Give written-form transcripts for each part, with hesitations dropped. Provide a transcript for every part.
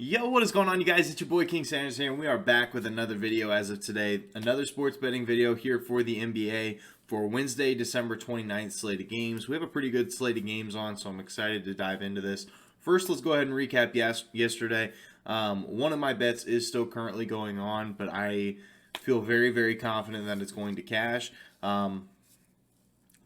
Yo, what is going on, you guys? It's your boy King Sanders here, and we are back with another video as of today. Another sports betting video here for the NBA for Wednesday, December 29th slate of games. We have a pretty good slate of games on, so I'm excited to dive into this. First, let's go ahead and recap yesterday. One of my bets is still currently going on, but I feel very, very confident that it's going to cash.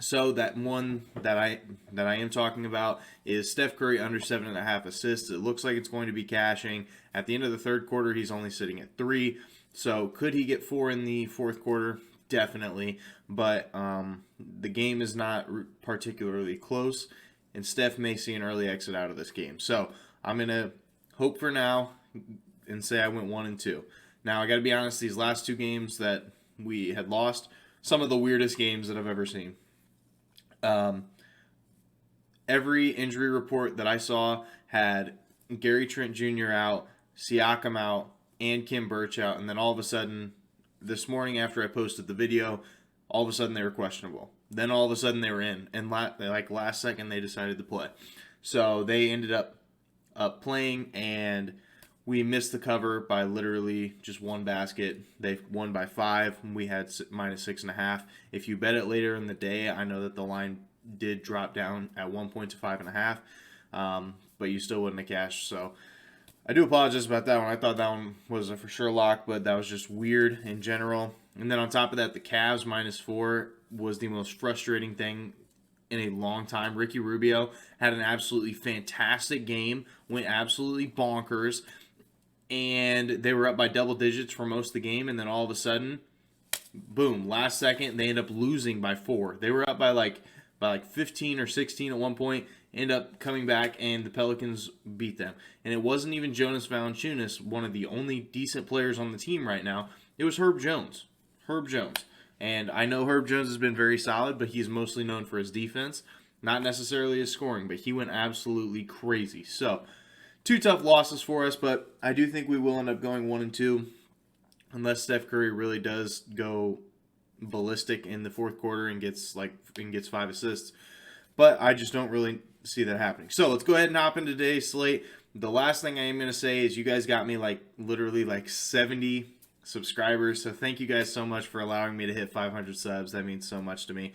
So that one that I am talking about is Steph Curry under 7.5 assists. It looks like it's going to be cashing. At the end of the third quarter, he's only sitting at 3. So could he get 4 in the fourth quarter? Definitely. But the game is not particularly close, and Steph may see an early exit out of this game. So I'm going to hope for now and say I went 1-2. Now, I got to be honest, these last 2 games that we had lost, some of the weirdest games that I've ever seen. Every injury report that I saw had Gary Trent Jr. out, Siakam out, and Kim Birch out, and then all of a sudden, this morning after I posted the video, all of a sudden they were questionable. Then all of a sudden they were in, and last second they decided to play. So they ended up playing, and we missed the cover by literally just one basket. They won by 5. We had minus 6.5. If you bet it later in the day, I know that the line did drop down at one point to 5.5, but you still wouldn't have cashed. So I do apologize about that one. I thought that one was a for sure lock, but that was just weird in general. And then on top of that, the Cavs minus 4 was the most frustrating thing in a long time. Ricky Rubio had an absolutely fantastic game, went absolutely bonkers, and they were up by double digits for most of the game, and then all of a sudden, boom, last second, they end up losing by 4. They were up by like 15 or 16 at one point, end up coming back, and the Pelicans beat them. And it wasn't even Jonas Valanciunas, one of the only decent players on the team right now. It was Herb Jones. And I know Herb Jones has been very solid, but he's mostly known for his defense, not necessarily his scoring, but he went absolutely crazy. So 2 tough losses for us, but I do think we will end up going 1-2 unless Steph Curry really does go ballistic in the fourth quarter and gets 5 assists. But I just don't really see that happening. So let's go ahead and hop into today's slate. The last thing I am going to say is you guys got me literally 70 subscribers. So thank you guys so much for allowing me to hit 500 subs. That means so much to me.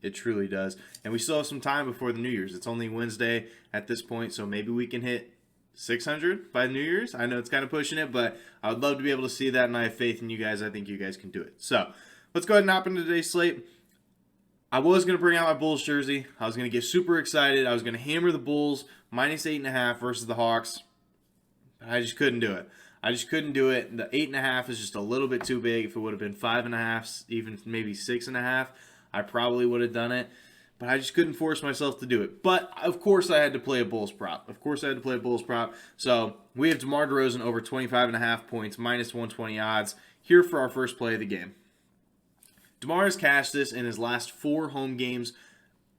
It truly does. And we still have some time before the New Year's. It's only Wednesday at this point, so maybe we can hit 600 by New Year's. I know it's kind of pushing it, but I would love to be able to see that, and I have faith in you guys. I think you guys can do it. So let's go ahead and hop into today's slate. I was going to bring out my Bulls jersey. I was going to get super excited. I was going to hammer the Bulls minus 8.5 versus the Hawks. But I just couldn't do it. The 8.5 is just a little bit too big. If it would have been 5.5, even maybe 6.5, I probably would have done it. But I just couldn't force myself to do it. But, of course, I had to play a Bulls prop. So we have Demar Derozan over 25.5 points, minus 120 odds, here for our first play of the game. Demar has cashed this in his last 4 home games,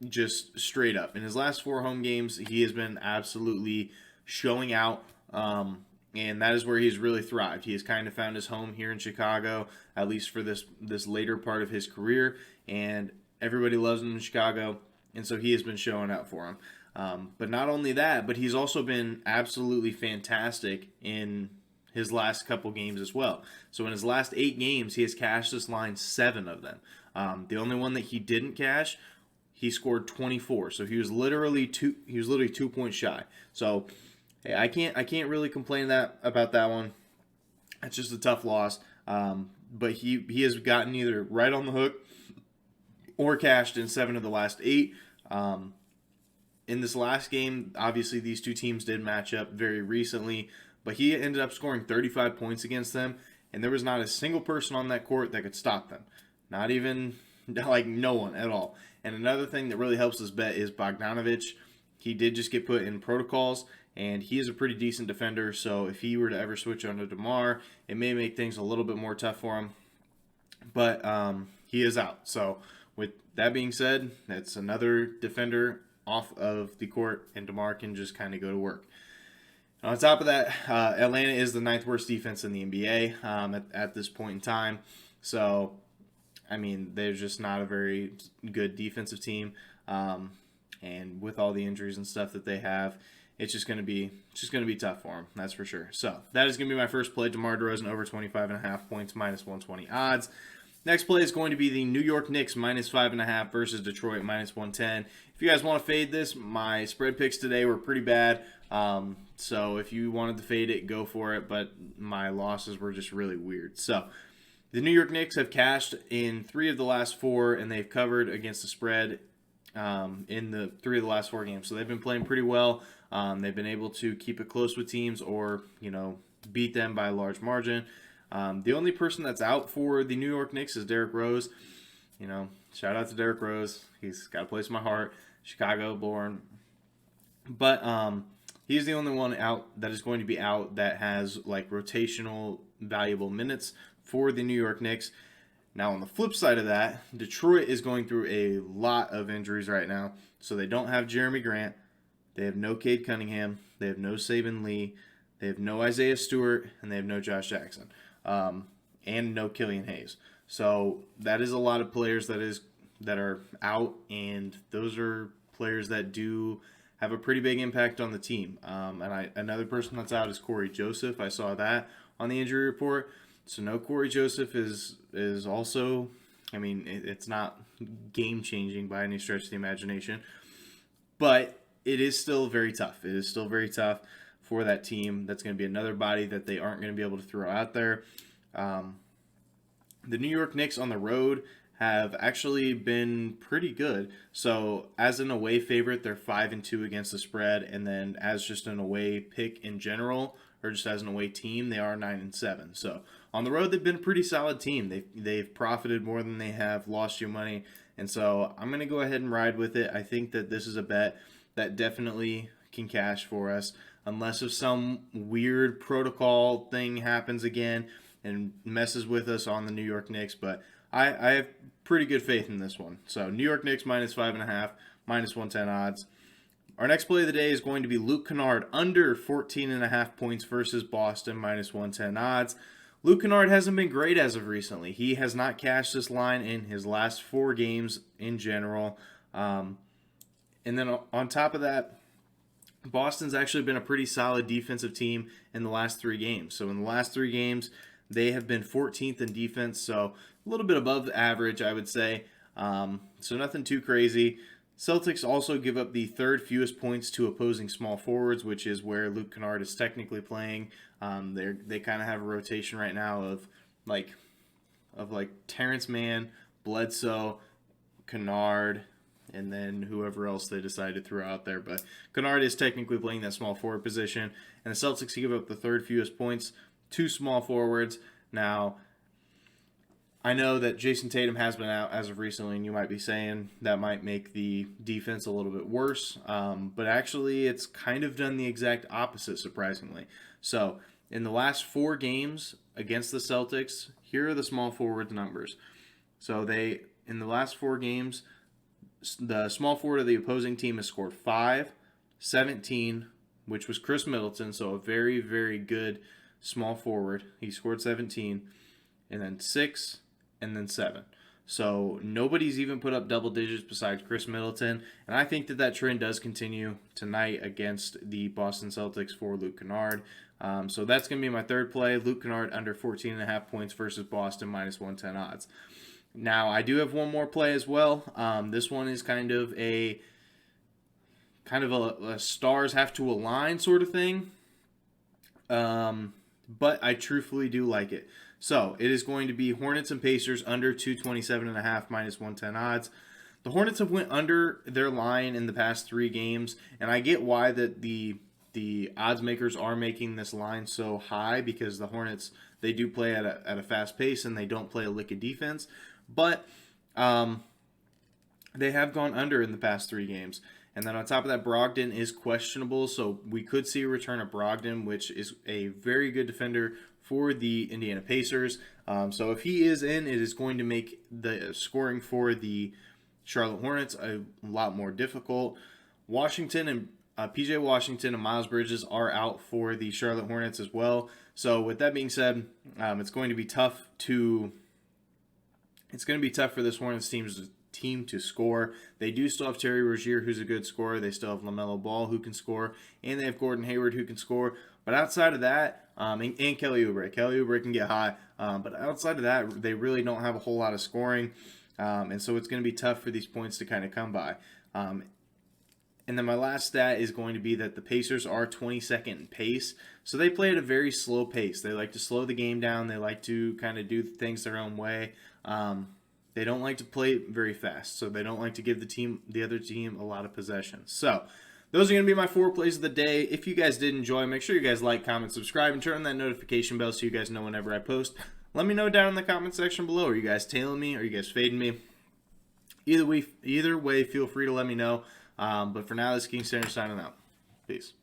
just straight up. In his last 4 home games, he has been absolutely showing out, and that is where he's really thrived. He has kind of found his home here in Chicago, at least for this later part of his career, and everybody loves him in Chicago, and so he has been showing out for him. But not only that, but he's also been absolutely fantastic in his last couple games as well. So in his last 8 games, he has cashed this line 7 of them. The only one that he didn't cash, he scored 24. So he was literally 2 points shy. So hey, I can't really complain about that one. It's just a tough loss. But he has gotten either right on the hook or cashed in 7 of the last 8. In this last game, obviously these 2 teams did match up very recently, but he ended up scoring 35 points against them, and there was not a single person on that court that could stop them. Not even, no one at all. And another thing that really helps this bet is Bogdanovic. He did just get put in protocols, and he is a pretty decent defender, so if he were to ever switch on to DeMar, it may make things a little bit more tough for him. But he is out. So with that being said, that's another defender off of the court, and DeMar can just kind of go to work. On top of that, Atlanta is the 9th worst defense in the NBA at this point in time. So, I mean, they're just not a very good defensive team. And with all the injuries and stuff that they have, it's just going to be tough for him. That's for sure. So that is going to be my first play. Demar Derozan over 25.5 points, minus 120 odds. Next play is going to be the New York Knicks minus 5.5 versus Detroit minus 110. If you guys want to fade this, my spread picks today were pretty bad. So if you wanted to fade it, go for it. But my losses were just really weird. So the New York Knicks have cashed in 3 of the last 4, and they've covered against the spread in the 3 of the last 4 games. So they've been playing pretty well. They've been able to keep it close with teams or, beat them by a large margin. The only person that's out for the New York Knicks is Derrick Rose. Shout out to Derrick Rose. He's got a place in my heart. Chicago born. But he's the only one out that is going to be out that has like rotational valuable minutes for the New York Knicks. Now, on the flip side of that, Detroit is going through a lot of injuries right now. So they don't have Jeremy Grant. They have no Cade Cunningham. They have no Saban Lee. They have no Isaiah Stewart. And they have no Josh Jackson. And no Killian Hayes. So that is a lot of players that are out. And those are players that do have a pretty big impact on the team. Another person that's out is Corey Joseph. I saw that on the injury report. So no, Corey Joseph is also, it's not game-changing by any stretch of the imagination. But it is still very tough. It is still very tough for that team. That's going to be another body that they aren't going to be able to throw out there. The New York Knicks on the road have actually been pretty good. So as an away favorite, they're 5-2 against the spread. And then as just an away pick in general, or just as an away team, they are 9-7. So on the road, they've been a pretty solid team. They've profited more than they have lost you money. And so I'm going to go ahead and ride with it. I think that this is a bet that definitely can cash for us. Unless if some weird protocol thing happens again and messes with us on the New York Knicks. But I have pretty good faith in this one. So New York Knicks minus 5.5, minus 110 odds. Our next play of the day is going to be Luke Kennard under 14.5 points versus Boston minus 110 odds. Luke Kennard hasn't been great as of recently. He has not cashed this line in his last 4 games in general. And then on top of that, Boston's actually been a pretty solid defensive team in the last 3 games. So in the last 3 games, they have been 14th in defense, so a little bit above the average, I would say. So nothing too crazy. Celtics also give up the 3rd fewest points to opposing small forwards, which is where Luke Kennard is technically playing. They kind of have a rotation right now of Terrence Mann, Bledsoe, Kennard, and then whoever else they decide to throw out there. But Kennard is technically playing that small forward position, and the Celtics give up the 3rd fewest points to small forwards. Now, I know that Jason Tatum has been out as of recently, and you might be saying that might make the defense a little bit worse. But actually, it's kind of done the exact opposite, surprisingly. So, in the last 4 games against the Celtics, here are the small forward numbers. So, in the last 4 games, the small forward of the opposing team has scored 5, 17, which was Chris Middleton, so a very, very good small forward. He scored 17, and then 6, and then 7. So nobody's even put up double digits besides Chris Middleton, and I think that trend does continue tonight against the Boston Celtics for Luke Kennard. So that's going to be my 3rd play, Luke Kennard under 14.5 points versus Boston minus 110 odds. Now, I do have one more play as well. This one is kind of a stars have to align sort of thing. But I truthfully do like it. So, it is going to be Hornets and Pacers under 227.5 minus 110 odds. The Hornets have went under their line in the past 3 games, and I get why that the odds makers are making this line so high, because the Hornets, they do play at a fast pace and they don't play a lick of defense. But they have gone under in the past 3 games. And then on top of that, Brogdon is questionable, so we could see a return of Brogdon, which is a very good defender for the Indiana Pacers. So if he is in, it is going to make the scoring for the Charlotte Hornets a lot more difficult. Washington and P.J. Washington and Miles Bridges are out for the Charlotte Hornets as well. So with that being said, it's going to be tough for this Hornets team team to score. They do still have Terry Rozier, who's a good scorer. They still have LaMelo Ball, who can score, and they have Gordon Hayward, who can score. But outside of that, and Kelly Oubre. Kelly Oubre can get high, but outside of that, they really don't have a whole lot of scoring, and so it's going to be tough for these points to kind of come by. And then my last stat is going to be that the Pacers are 22nd in pace. So they play at a very slow pace. They like to slow the game down. They like to kind of do things their own way. They don't like to play very fast. So they don't like to give the other team a lot of possession. So those are going to be my 4 plays of the day. If you guys did enjoy, make sure you guys like, comment, subscribe, and turn on that notification bell so you guys know whenever I post. Let me know down in the comment section below. Are you guys tailing me? Are you guys fading me? Either way, feel free to let me know. But for now, this is King Center signing out. Peace.